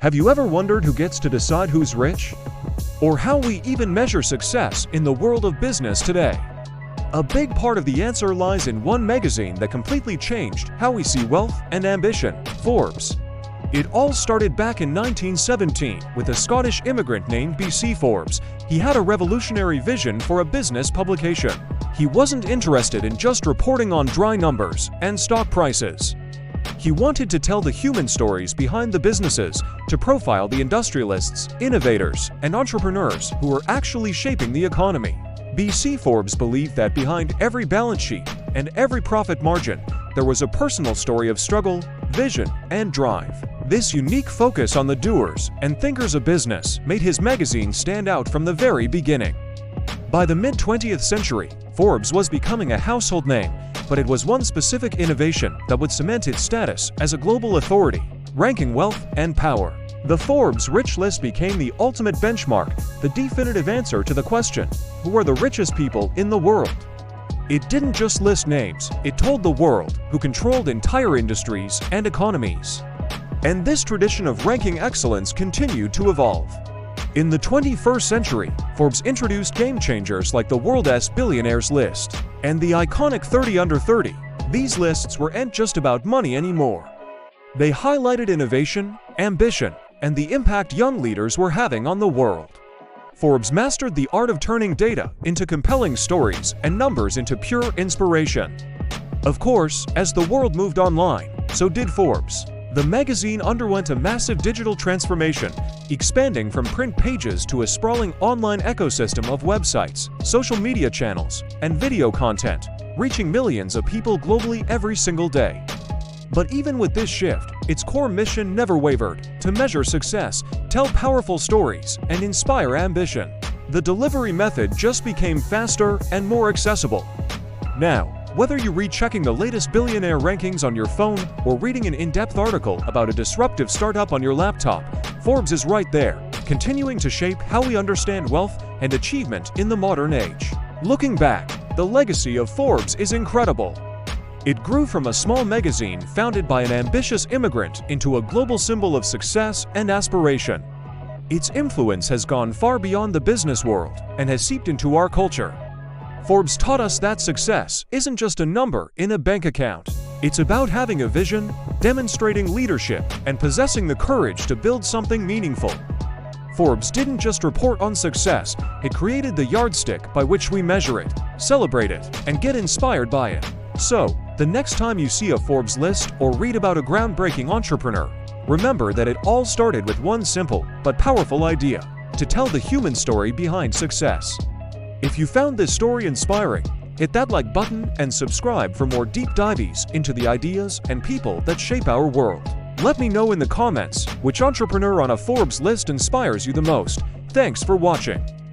Have you ever wondered who gets to decide who's rich? Or how we even measure success in the world of business today? A big part of the answer lies in one magazine that completely changed how we see wealth and ambition, Forbes. It all started back in 1917 with a Scottish immigrant named B.C. Forbes. He had a revolutionary vision for a business publication. He wasn't interested in just reporting on dry numbers and stock prices. He wanted to tell the human stories behind the businesses, to profile the industrialists, innovators, and entrepreneurs who were actually shaping the economy. B.C. Forbes believed that behind every balance sheet and every profit margin, there was a personal story of struggle, vision, and drive. This unique focus on the doers and thinkers of business made his magazine stand out from the very beginning. By the mid-20th century, Forbes was becoming a household name, but it was one specific innovation that would cement its status as a global authority, ranking wealth and power. The Forbes Rich List became the ultimate benchmark, the definitive answer to the question, who are the richest people in the world? It didn't just list names, it told the world who controlled entire industries and economies. And this tradition of ranking excellence continued to evolve. In the 21st century, Forbes introduced game changers like the world's Billionaires list and the iconic 30 Under 30. These lists weren't just about money anymore. They highlighted innovation, ambition, and the impact young leaders were having on the world. Forbes mastered the art of turning data into compelling stories and numbers into pure inspiration. Of course, as the world moved online, so did Forbes. The magazine underwent a massive digital transformation, expanding from print pages to a sprawling online ecosystem of websites, social media channels, and video content, reaching millions of people globally every single day. But even with this shift, its core mission never wavered: to measure success, tell powerful stories, and inspire ambition. The delivery method just became faster and more accessible. Now, whether you read checking the latest billionaire rankings on your phone or reading an in-depth article about a disruptive startup on your laptop, Forbes is right there, continuing to shape how we understand wealth and achievement in the modern age. Looking back, the legacy of Forbes is incredible. It grew from a small magazine founded by an ambitious immigrant into a global symbol of success and aspiration. Its influence has gone far beyond the business world and has seeped into our culture. Forbes taught us that success isn't just a number in a bank account. It's about having a vision, demonstrating leadership, and possessing the courage to build something meaningful. Forbes didn't just report on success, it created the yardstick by which we measure it, celebrate it, and get inspired by it. So, the next time you see a Forbes list or read about a groundbreaking entrepreneur, remember that it all started with one simple but powerful idea: to tell the human story behind success. If you found this story inspiring, hit that like button and subscribe for more deep dives into the ideas and people that shape our world. Let me know in the comments which entrepreneur on a Forbes list inspires you the most. Thanks for watching.